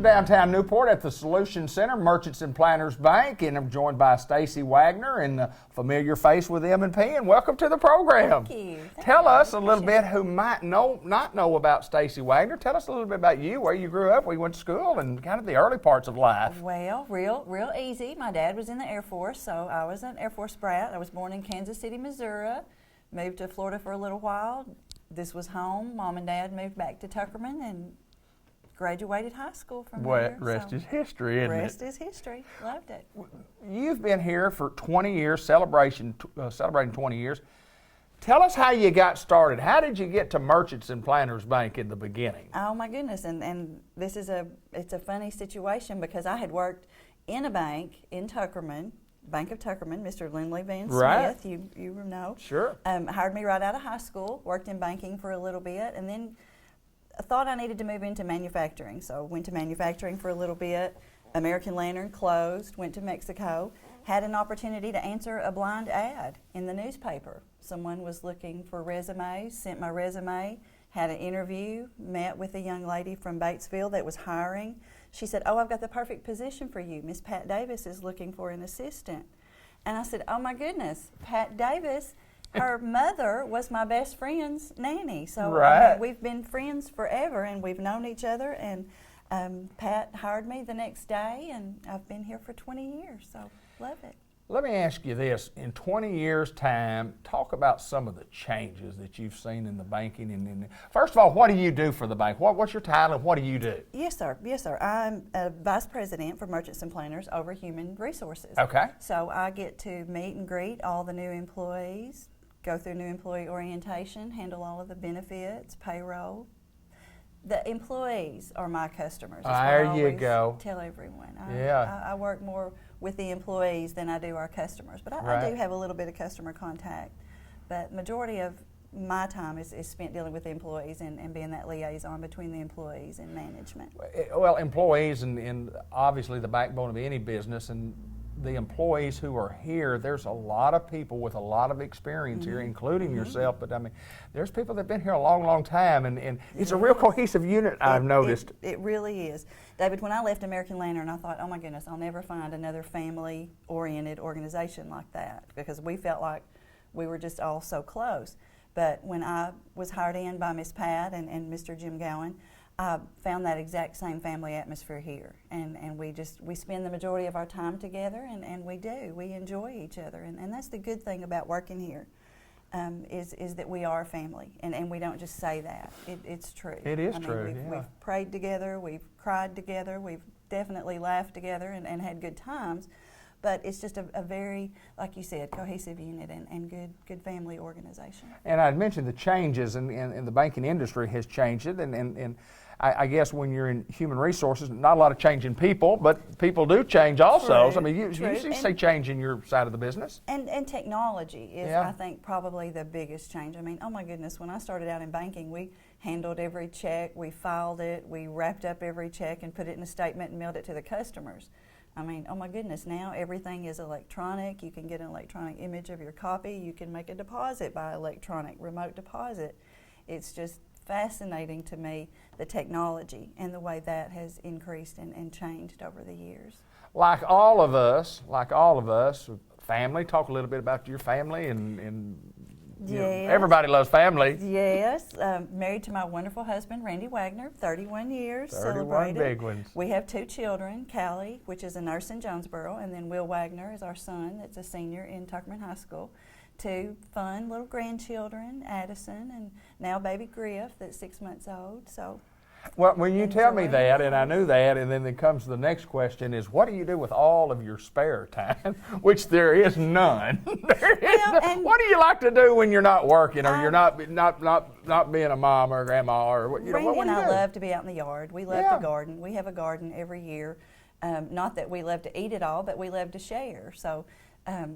downtown Newport at the Solution Center, Merchants and Planners Bank, and I'm joined by Stacy Wagner and a familiar face with M&P, and welcome to the program. Thank you. Tell us a little bit who might not know about Stacy Wagner. Tell us a little bit about you, where you grew up, where you went to school, and kind of the early parts of life. Well, real easy. My dad was in the Air Force, so I was an Air Force brat. I was born in Kansas City, Missouri, moved to Florida for a little while. This was home. Mom and Dad moved back to Tuckerman and graduated high school from there. Rest is history, isn't it? Rest is history. Loved it. You've been here for 20 years, celebrating 20 years. Tell us how you got started. How did you get to Merchants and Planners Bank in the beginning? Oh my goodness, and this is it's a funny situation because I had worked in a bank in Tuckerman, Bank of Tuckerman, Mr. Lindley Van Smith, you know. Sure. Hired me right out of high school, worked in banking for a little bit, and then I thought I needed to move into manufacturing, so went to manufacturing for a little bit. American Lantern closed, went to Mexico, had an opportunity to answer a blind ad in the newspaper. Someone was looking for resumes, sent my resume, had an interview, met with a young lady from Batesville that was hiring. She said, "Oh, I've got the perfect position for you. Miss Pat Davis is looking for an assistant." And I said, "Oh my goodness, Pat Davis." Her mother was my best friend's nanny, so right. We've been friends forever, and we've known each other. And Pat hired me the next day, and I've been here for 20 years, so love it. Let me ask you this: in 20 years' time, talk about some of the changes that you've seen in the banking. And first of all, what do you do for the bank? What's your title, and what do you do? Yes, sir. Yes, sir. I'm a vice president for Merchants and Planners over Human Resources. Okay. So I get to meet and greet all the new employees, go through new employee orientation, handle all of the benefits, payroll. The employees are my customers. There you go. Tell everyone. I work more with the employees than I do our customers, but I do have a little bit of customer contact. But majority of my time is spent dealing with the employees and being that liaison between the employees and management. Well, employees and obviously the backbone of any business, and the employees who are here, there's a lot of people with a lot of experience here, including yourself, but I mean, there's people that have been here a long, long time, and it's a real cohesive unit, I've noticed. It really is. David, when I left American Lantern, I thought, oh my goodness, I'll never find another family-oriented organization like that, because we felt like we were just all so close. But when I was hired in by Miss Pat and Mr. Jim Gowan, I found that exact same family atmosphere here, and we spend the majority of our time together, and we enjoy each other, and that's the good thing about working here, is that we are a family, and we don't just say that. It's true. It is true. We've prayed together, we've cried together, we've definitely laughed together and had good times, but it's just a very, like you said, cohesive unit and good family organization. And I'd mentioned the changes, and the banking industry has changed it, and I guess when you're in human resources, not a lot of change in people, but people do change also. True, so, I mean, you see change in your side of the business. And technology is, I think, probably the biggest change. I mean, oh my goodness, when I started out in banking, we handled every check, we filed it, we wrapped up every check and put it in a statement and mailed it to the customers. I mean, oh my goodness, now everything is electronic. You can get an electronic image of your copy. You can make a deposit by electronic remote deposit. It's just fascinating to me, the technology and the way that has increased and changed over the years. Like all of us, family, talk a little bit about your family and you know, everybody loves family. Yes, married to my wonderful husband, Randy Wagner, 31 years, 31 celebrated. Big ones. We have 2 children, Callie, which is a nurse in Jonesboro, and then Will Wagner is our son that's a senior in Tuckerman High School. 2 fun little grandchildren, Addison, and now baby Griff that's 6 months old. So, well, when you tell me that, and I knew that, and then comes the next question is, what do you do with all of your spare time? Which there is none. What do you like to do when you're not working, or you're not being a mom or a grandma, or what? You know, Randy what and do you I do? love to be out in the yard. We love to garden. We have a garden every year. Not that we love to eat it all, but we love to share. So.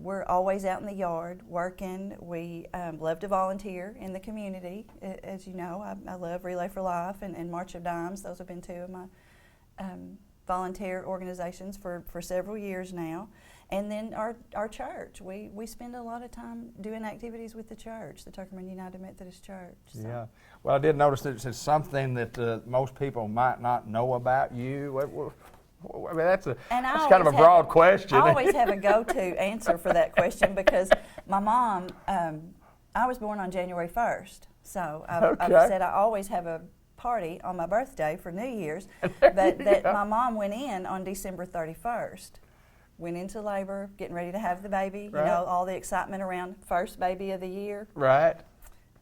We're always out in the yard working. We love to volunteer in the community. As you know, I love Relay for Life and March of Dimes. Those have been 2 of my volunteer organizations for several years now. And then our church, we spend a lot of time doing activities with the church, the Tuckerman United Methodist Church. So. Yeah. Well, I did notice that it's something that most people might not know about you. I mean, that's kind of a broad question. I always have a go-to answer for that question because my mom, I was born on January 1st. So I've said I always have a party on my birthday for New Year's, but that my mom went in on December 31st. Went into labor, getting ready to have the baby, right. You know, all the excitement around first baby of the year. Right.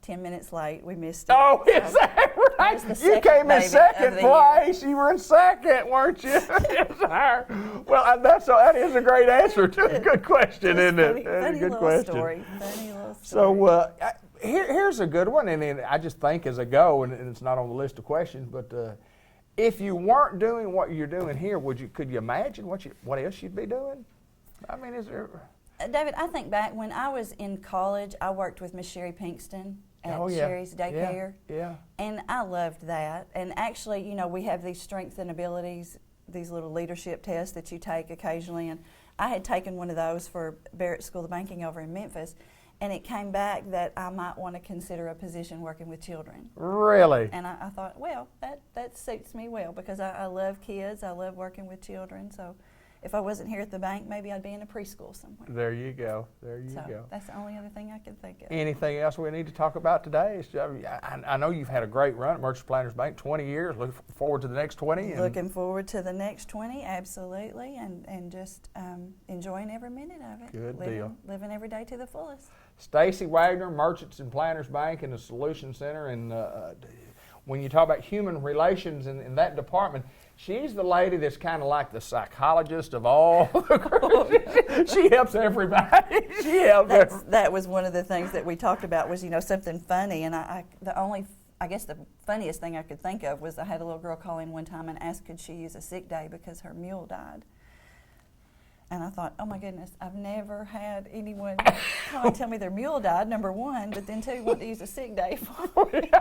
10 minutes late, we missed it. Oh, is that right? You came in second place. You were in second, weren't you? Yes, sir. Well, that is a great answer to a good question, isn't it? Funny Good little question. story. Funny little story. So here's a good one, and I just think as I go, and it's not on the list of questions, but if you weren't doing what you're doing here, could you imagine what else you'd be doing? I mean, is there? David, I think back when I was in college, I worked with Miss Sherry Pinkston at Sherry's daycare. Yeah. And I loved that. And actually, you know, we have these strengths and abilities, these little leadership tests that you take occasionally. And I had taken one of those for Barrett School of Banking over in Memphis. And it came back that I might want to consider a position working with children. Really? And I thought, well, that suits me well because I love kids. I love working with children. So if I wasn't here at the bank, maybe I'd be in a preschool somewhere. There you go. There you go. That's the only other thing I can think of. Anything else we need to talk about today? I know you've had a great run at Merchants Planters Bank, 20 years. Look forward to the next 20. Looking forward to the next 20, absolutely, and just enjoying every minute of it. Good deal. Living every day to the fullest. Stacy Wagner, Merchants and Planters Bank in the Solution Center. And when you talk about human relations in that department, she's the lady that's kind of like the psychologist of all. She helps everybody. That was one of the things that we talked about was, you know, something funny. And I guess the funniest thing I could think of was I had a little girl call in one time and ask could she use a sick day because her mule died. And I thought, oh my goodness, I've never had anyone come and tell me their mule died, number one, but then two, want to use a sick day for it.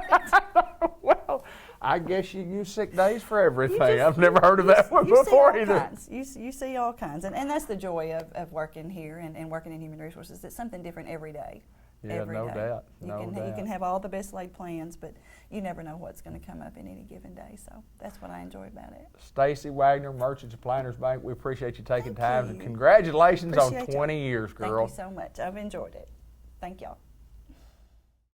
Well, I guess you use sick days for everything. I've never heard of that one before either. You see all kinds. And that's the joy of working here and working in human resources. It's something different every day. Yeah, no doubt. You can have all the best laid plans, but you never know what's going to come up in any given day. So that's what I enjoy about it. Stacy Wagner, Merchants and Planters Bank, we appreciate you taking time. And congratulations on 20 years, girl. Thank you so much. I've enjoyed it. Thank y'all.